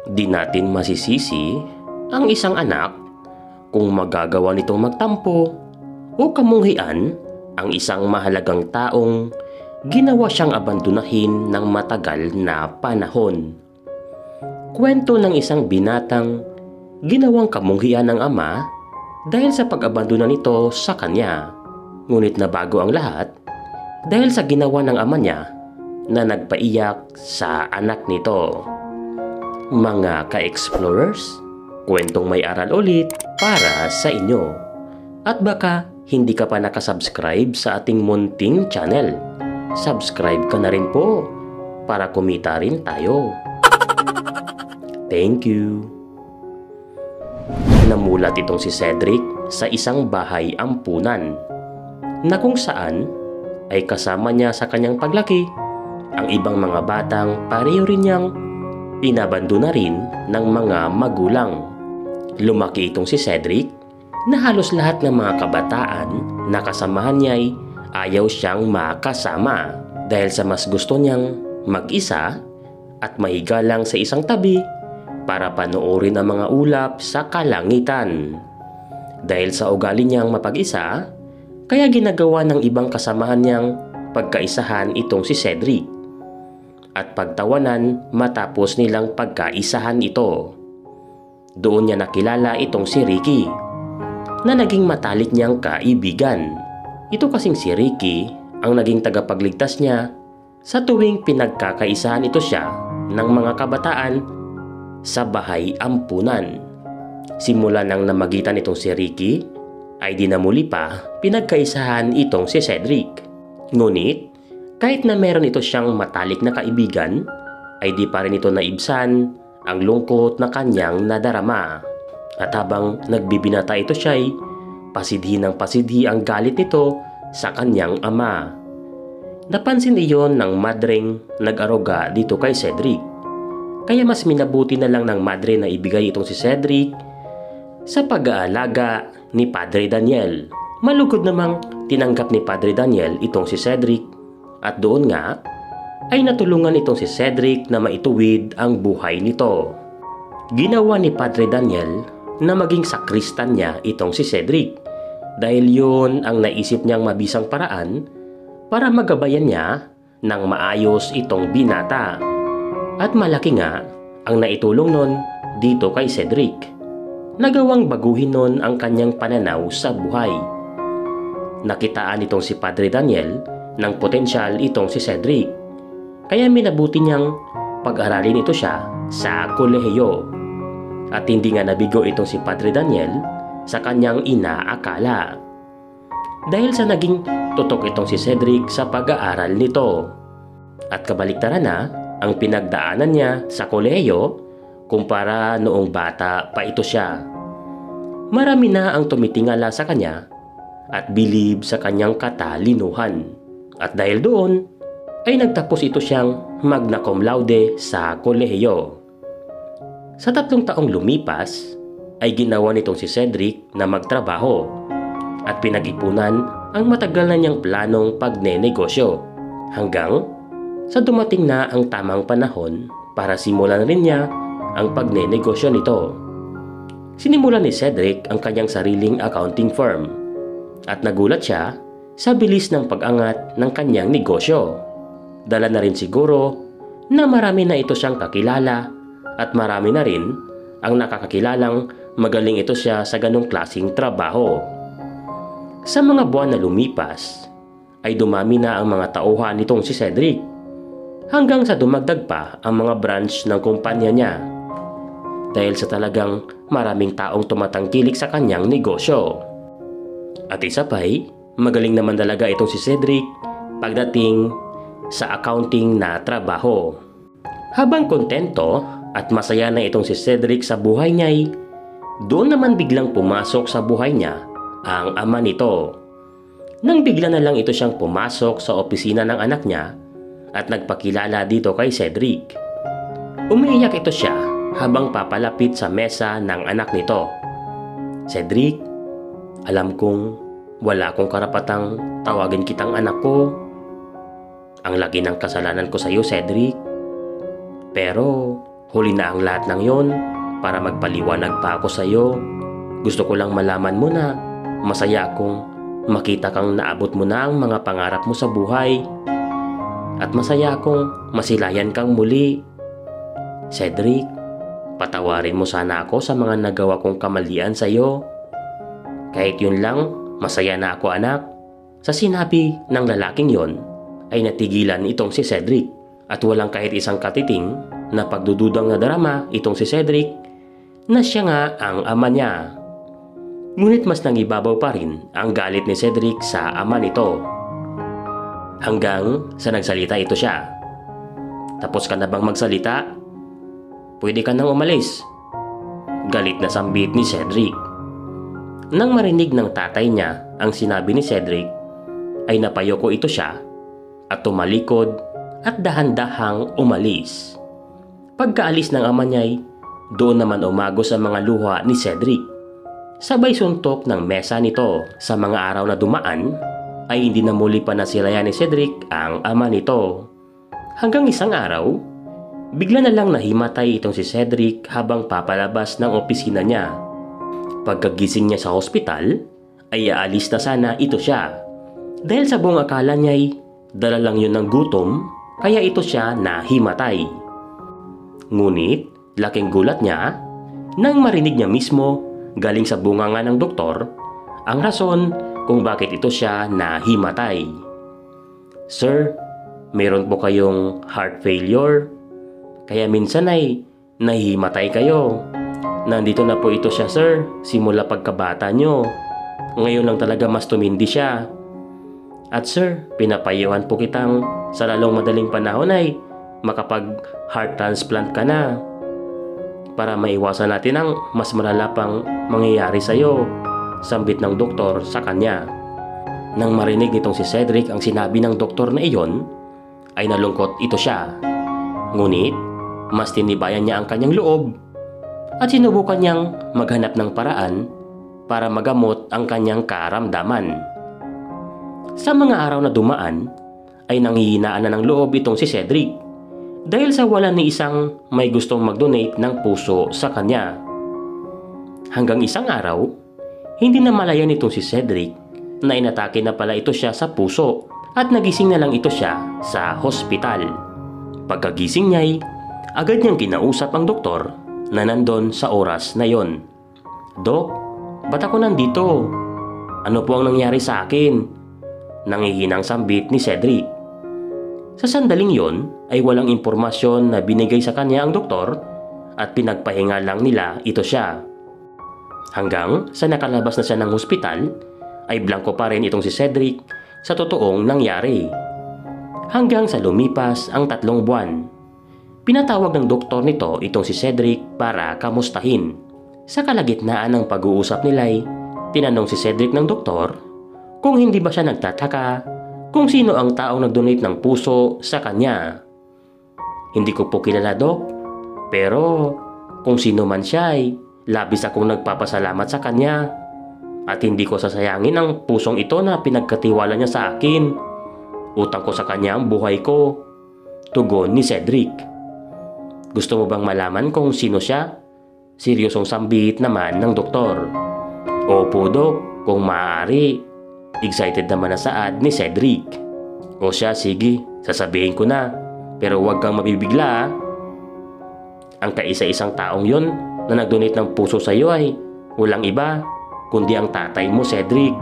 Di natin masisisi ang isang anak kung magagawa nitong magtampo o kamunghian ang isang mahalagang taong ginawa siyang abandonahin ng matagal na panahon. Kwento ng isang binatang ginawang kamunghian ng ama dahil sa pag-abandona nito sa kanya. Ngunit nabago ang lahat dahil sa ginawa ng ama niya na nagpaiyak sa anak nito. Mga ka-explorers, kwentong may aral ulit para sa inyo. At baka hindi ka pa nakasubscribe sa ating munting channel, subscribe ka na rin po para kumita rin tayo. Thank you. Namulat itong si Cedric sa isang bahay ampunan na kung saan ay kasama niya sa kanyang paglaki ang ibang mga batang pareho rin niyang inabandona rin ng mga magulang. Lumaki itong si Cedric na halos lahat ng mga kabataan na kasamahan niya ay ayaw siyang makasama dahil sa mas gusto niyang mag-isa at mahiga lang sa isang tabi para panoorin ang mga ulap sa kalangitan. Dahil sa ugali niyang mapag-isa, kaya ginagawa ng ibang kasamahan niyang pagkaisahan itong si Cedric at pagtawanan matapos nilang pagkaisahan ito. Doon niya nakilala itong si Ricky na naging matalik niyang kaibigan. Ito kasing si Ricky ang naging tagapagligtas niya sa tuwing pinagkakaisahan ito siya ng mga kabataan sa bahay ampunan. Simula nang namagitan itong si Ricky ay di na muli pa pinagkaisahan itong si Cedric. Ngunit kahit na meron ito siyang matalik na kaibigan, ay di pa rin ito naibsan ang lungkot na kanyang nadarama. At habang nagbibinata ito siya ay pasidhi ng pasidhi ang galit nito sa kanyang ama. Napansin iyon ng madreng nag-aruga dito kay Cedric. Kaya mas minabuti na lang ng madre na ibigay itong si Cedric sa pag-aalaga ni Padre Daniel. Malugod namang tinanggap ni Padre Daniel itong si Cedric. At doon nga ay natulungan itong si Cedric na maituwid ang buhay nito. Ginawa ni Padre Daniel na maging sakristan niya itong si Cedric dahil yun ang naisip niyang mabisang paraan para magabayan niya ng maayos itong binata. At malaki nga ang naitulong nun dito kay Cedric. Nagawang baguhin nun ang kanyang pananaw sa buhay. Nakitaan itong si Padre Daniel ng potensyal itong si Cedric. Kaya minabuti niyang pag-aralin ito siya sa kolehiyo. At hindi nga nabigo itong si Padre Daniel sa kanyang inaakala. Dahil sa naging tutok itong si Cedric sa pag-aaral nito. At kabaliktaran na ang pinagdaanan niya sa kolehiyo kumpara noong bata pa ito siya. Marami na ang tumitingala sa kanya at bilib sa kanyang katalinuhan. At dahil doon, ay nagtapos ito siyang magna cum laude sa kolehiyo. Sa 3 taong lumipas, ay ginawa nitong si Cedric na magtrabaho at pinag-ipunan ang matagal na niyang planong pagnenegosyo hanggang sa dumating na ang tamang panahon para simulan rin niya ang pagnenegosyo nito. Sinimulan ni Cedric ang kanyang sariling accounting firm at nagulat siya sa bilis ng pag-angat ng kanyang negosyo. Dala na rin siguro na marami na ito siyang kakilala at marami na rin ang nakakakilalang magaling ito siya sa ganong klaseng trabaho. Sa mga buwan na lumipas, ay dumami na ang mga tauhan nitong si Cedric hanggang sa dumagdag pa ang mga branch ng kumpanya niya dahil sa talagang maraming taong tumatangkilik sa kanyang negosyo. At isa pa'y magaling naman talaga itong si Cedric pagdating sa accounting na trabaho. Habang kontento at masaya na itong si Cedric sa buhay niya, doon naman biglang pumasok sa buhay niya ang ama nito. Nang bigla na lang ito siyang pumasok sa opisina ng anak niya at nagpakilala dito kay Cedric. Umiiyak ito siya habang papalapit sa mesa ng anak nito. Cedric, alam kong wala akong karapatang tawagin kitang anak ko. Ang laki ng kasalanan ko sa iyo, Cedric. Pero Huli na ang lahat ng yon para magpaliwanag pa ako sa iyo. Gusto ko lang malaman mo na masaya akong makita kang naabot mo na ang mga pangarap mo sa buhay. At masaya akong masilayan kang muli. Cedric, patawarin mo sana ako sa mga nagawa kong kamalian sa iyo. Kahit yun lang, masaya na ako anak. Sa sinabi ng lalaking yon ay natigilan itong si Cedric at walang kahit isang katiting na pagdududang na drama itong si Cedric na siya nga ang ama niya. Ngunit mas nangibabaw pa rin ang galit ni Cedric sa ama nito. Hanggang sa nagsalita ito siya. Tapos ka na bang magsalita? Pwede ka nang umalis. Galit na sambit ni Cedric. Nang marinig ng tatay niya ang sinabi ni Cedric, ay napayoko ito siya at tumalikod at dahan-dahang umalis. Pagkaalis ng ama niya'y doon naman umago sa mga luha ni Cedric. Sabay suntok ng mesa nito sa mga araw na dumaan ay hindi na muli pa nasilayan ni Cedric ang ama nito. Hanggang isang araw, bigla na lang nahimatay itong si Cedric habang papalabas ng opisina niya. Pagkagising niya sa hospital, ay aalis na sana ito siya. Dahil sa buong akala niya'y dala lang yun ng gutom, kaya ito siya nahimatay. Ngunit, laking gulat niya nang marinig niya mismo galing sa bunganga ng doktor ang rason kung bakit ito siya nahimatay. Sir, meron po kayong heart failure, kaya minsan ay nahihimatay kayo. Nandito na po ito siya sir, simula pagkabata nyo. Ngayon lang talaga mas tumindi siya. At sir, pinapayuhan po kitang sa lalong madaling panahon ay makapag heart transplant ka na para maiwasan natin ang mas malala pang mangyayari sa iyo, sambit ng doktor sa kanya. Nang marinig nitong si Cedric ang sinabi ng doktor na iyon, ay nalungkot ito siya. Ngunit, mas tinibayan niya ang kanyang loob at sinubukan niyang maghanap ng paraan para magamot ang kanyang karamdaman. Sa mga araw na dumaan, ay nanghihinaan na ng loob itong si Cedric dahil sa wala ni isang may gustong mag-donate ng puso sa kanya. Hanggang isang araw, hindi na malayan itong si Cedric na inatake na pala ito siya sa puso at nagising na lang ito siya sa hospital. Pagkagising niya'y agad niyang kinausap ang doktor na nandun sa oras na yon. Dok, ba't ako nandito? Ano po ang nangyari sa akin? Nangihinang sambit ni Cedric. Sa sandaling yon ay walang impormasyon na binigay sa kanya ang doktor at pinagpahinga lang nila ito siya. Hanggang sa nakalabas na siya ng hospital ay blanko pa rin itong si Cedric sa totoong nangyari. Hanggang sa lumipas ang 3 buwan. Pinatawag ng doktor nito itong si Cedric para kamustahin. Sa kalagitnaan ng pag-uusap nila'y tinanong si Cedric ng doktor kung hindi ba siya nagtataka kung sino ang taong nag-donate ng puso sa kanya. Hindi ko po kilala, Dok, pero kung sino man siya ay labis akong nagpapasalamat sa kanya at hindi ko sasayangin ang pusong ito na pinagkatiwala niya sa akin. Utang ko sa kanya ang buhay ko. Tugon ni Cedric. Gusto mo bang malaman kung sino siya? Seryosong sambit naman ng doktor. Opo, Dok, kung maaari. Excited naman na saad ni Cedric. O siya, sige, sasabihin ko na. Pero huwag kang mabibigla. Ang kaisa-isang taong yon na nag-donate ng puso sa iyo ay walang iba kundi ang tatay mo, Cedric.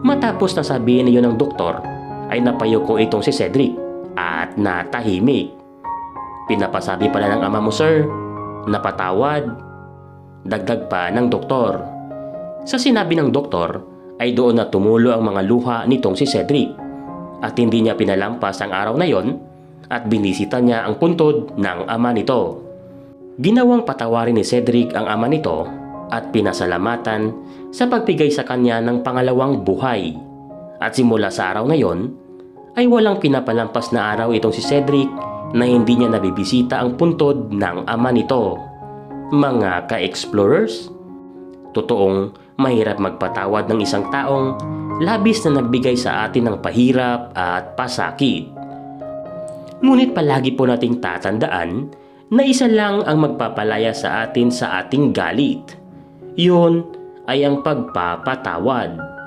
Matapos na sabihin niyo ng doktor ay napayuko itong si Cedric at natahimik. Pinapasabi pala ng ama mo, sir, napatawad. Dagdag pa ng doktor. Sa sinabi ng doktor ay doon na tumulo ang mga luha nitong si Cedric at hindi niya pinalampas ang araw na yon at binisita niya ang puntod ng ama nito. Ginawang patawarin ni Cedric ang ama nito at pinasalamatan sa pagbigay sa kanya ng pangalawang buhay. At simula sa araw na yon ay walang pinapalampas na araw itong si Cedric na hindi niya nabibisita ang puntod ng ama nito. Mga ka-explorers, totoong mahirap magpatawad ng isang taong labis na nagbigay sa atin ng pahirap at pasakit. Ngunit palagi po nating tatandaan na isa lang ang magpapalaya sa atin sa ating galit. Yun ay ang pagpapatawad.